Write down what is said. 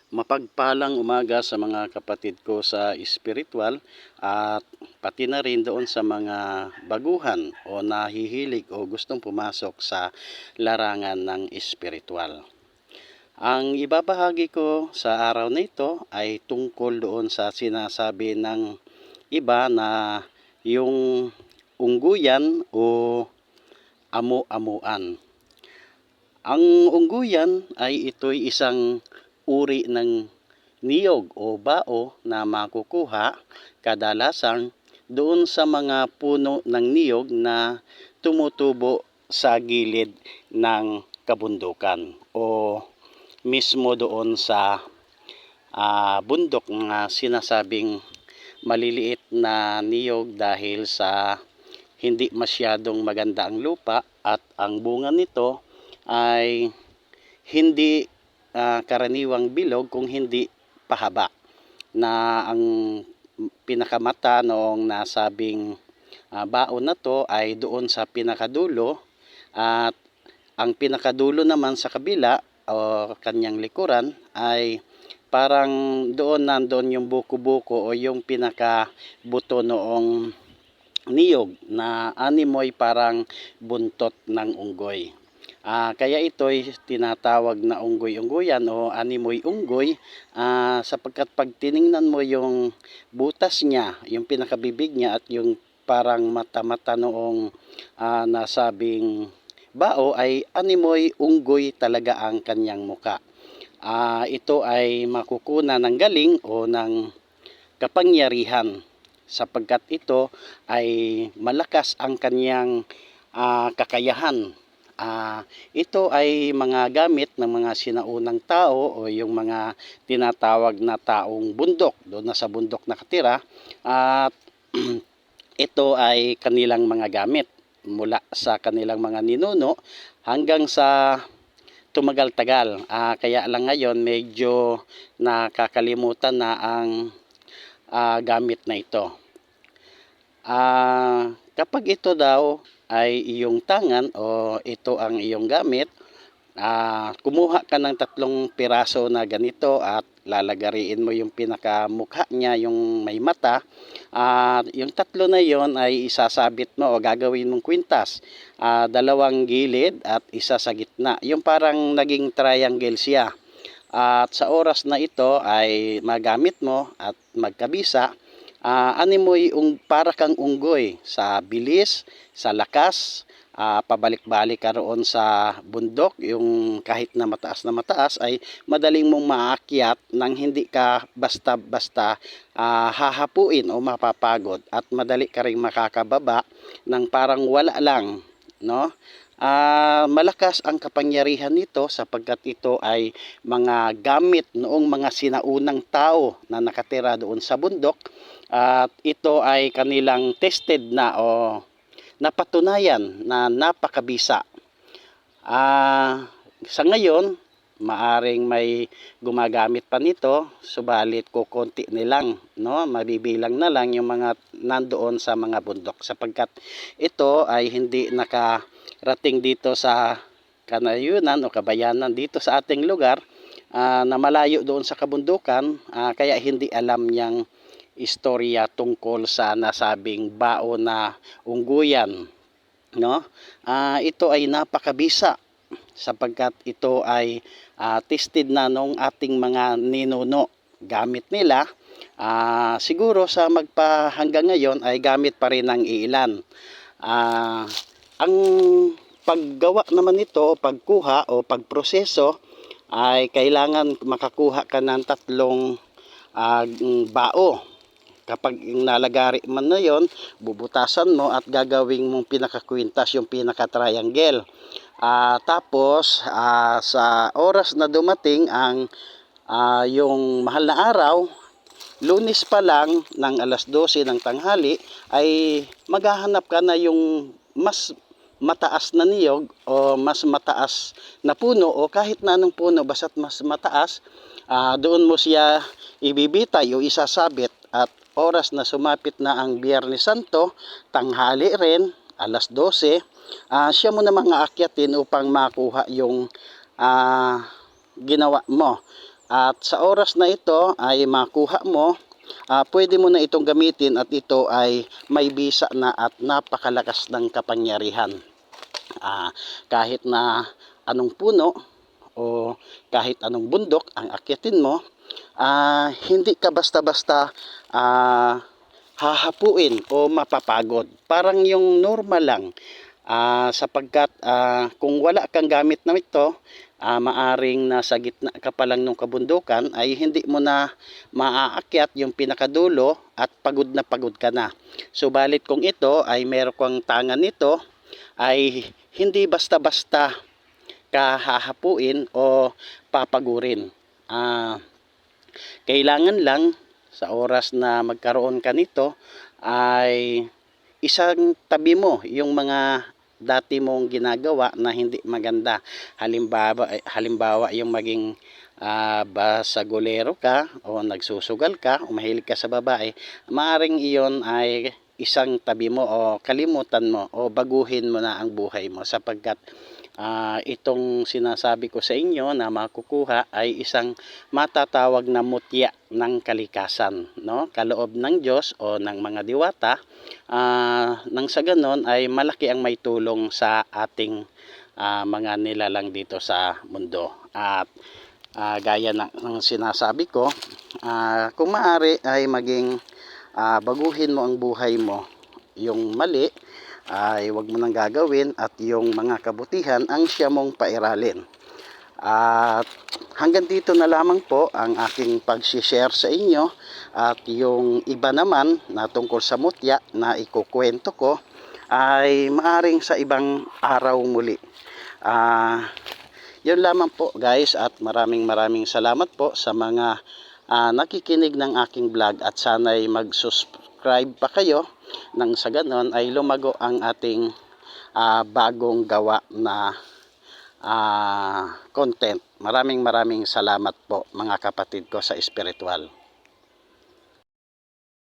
Mapagpalang umaga sa mga kapatid ko sa espiritual at pati na rin doon sa mga baguhan o nahihilig o gustong pumasok sa larangan ng espiritual. Ang ibabahagi ko sa araw na ito ay tungkol doon sa sinasabi ng iba na yung ungguyan o amu-amuan. Ang ungguyan ay ito'y isang uri ng niyog o bao na makukuha kadalasan doon sa mga puno ng niyog na tumutubo sa gilid ng kabundukan o mismo doon sa bundok na sinasabing maliliit na niyog dahil sa hindi masyadong maganda ang lupa at ang bunga nito ay hindi karaniwang bilog kung hindi pahaba, na ang pinakamata noong nasabing baon na to ay doon sa pinakadulo at ang pinakadulo naman sa kabila o kanyang likuran ay parang doon nandoon yung buko-buko o yung pinakabuto noong niyog na animoy parang buntot ng unggoy. Kaya ito'y tinatawag na unggoy-unggoyan o animoy-unggoy sapagkat pag tiningnan mo yung butas niya, yung pinakabibig niya at yung parang mata-mata noong nasabing bao ay animoy-unggoy talaga ang kanyang muka. Ito ay makukunan ng galing o ng kapangyarihan sapagkat ito ay malakas ang kanyang kakayahan. Ito ay mga gamit ng mga sinaunang tao o yung mga tinatawag na taong bundok, doon na sa bundok nakatira, at ito ay kanilang mga gamit mula sa kanilang mga ninuno hanggang sa tumagal-tagal. Kaya lang ngayon medyo nakakalimutan na ang gamit na ito. Kapag ito daw ay iyong tangan o ito ang iyong gamit, kumuha ka ng 3 piraso na ganito at lalagariin mo yung pinakamukha niya, yung may mata. Yung 3 na yon ay isasabit mo o gagawin mong kwintas, 2 gilid at isa sa gitna, yung parang naging triangle siya. At sa oras na ito ay magamit mo at magkabisa, animoy para kang unggoy sa bilis, sa lakas, pabalik-balik ka roon sa bundok, yung kahit na mataas ay madaling mong maakyat nang hindi ka basta-basta hahapuin o mapapagod at madali ka ring makakababa ng parang wala lang, no? Malakas ang kapangyarihan nito sapagkat ito ay mga gamit noong mga sinaunang tao na nakatira doon sa bundok at ito ay kanilang tested na o napatunayan na napakabisa. Sa ngayon, maaring may gumagamit pa nito, subalit kukunti nilang, no? Mabibilang na lang yung mga nandoon sa mga bundok sapagkat ito ay hindi nakarating dito sa kanayunan o kabayanan dito sa ating lugar, na malayo doon sa kabundukan, kaya hindi alam niyang istorya tungkol sa nasabing bao na ungguyan, no? Ito ay napakabisa sapagkat ito ay tested na nung ating mga ninuno. Gamit nila, siguro sa hanggang ngayon ay gamit pa rin ng ilan. Ang paggawa naman nito, pagkuha o pagproseso ay kailangan makakuha ka ng 3 bao. Kapag nalagari man na yon, bubutasan mo at gagawin mong pinakakwintas, yung pinaka-triangle. Tapos sa oras na dumating ang yung mahal na araw, Lunes pa lang ng alas 12 ng tanghali ay maghahanap ka na yung mas mataas na niyog o mas mataas na puno o kahit na anong puno basta't mas mataas, doon mo siya ibibitay o isasabit at oras na sumapit na ang Biyernes Santo, tanghali rin, alas 12, siya mo namang aakyatin upang makuha yung ginawa mo. At sa oras na ito ay makuha mo, pwede mo na itong gamitin at ito ay may bisa na at napakalakas ng kapangyarihan. Kahit na anong puno o kahit anong bundok ang akyatin mo, hindi ka basta-basta hahapuin o mapapagod. Parang yung normal lang. Sapagkat kung wala kang gamit na ito, maaring nasa gitna ka pa lang ng kabundukan ay hindi mo na maaakyat yung pinakadulo at pagod ka na. Subalit kung ito ay meron kang tangan nito, ay hindi basta-basta ka hahapuin o papagurin. Kailangan lang sa oras na magkaroon ka nito ay isang tabi mo yung mga dati mong ginagawa na hindi maganda. Halimbawa yung maging basagolero ka o nagsusugal ka o mahilig ka sa babae, maaring iyon ay isang tabi mo o kalimutan mo o baguhin mo na ang buhay mo, sapagkat itong sinasabi ko sa inyo na makukuha ay isang matatawag na mutya ng kalikasan, no? Kaloob ng Diyos o ng mga diwata, nang sa ganon ay malaki ang may tulong sa ating mga nilalang dito sa mundo. At gaya ng sinasabi ko, kung maaari ay maging baguhin mo ang buhay mo. Yung mali ay huwag mo nang gagawin at yung mga kabutihan ang siya mong pairalin. At hanggang dito na lamang po ang aking pag-share sa inyo, at yung iba naman na tungkol sa mutya na ikukwento ko ay maaring sa ibang araw muli. Yun lamang po guys, at maraming salamat po sa mga nakikinig ng aking vlog, at sana'y mag-subscribe pa kayo nang sa ganon ay lumago ang ating bagong gawa na content. Maraming salamat po mga kapatid ko sa espiritual.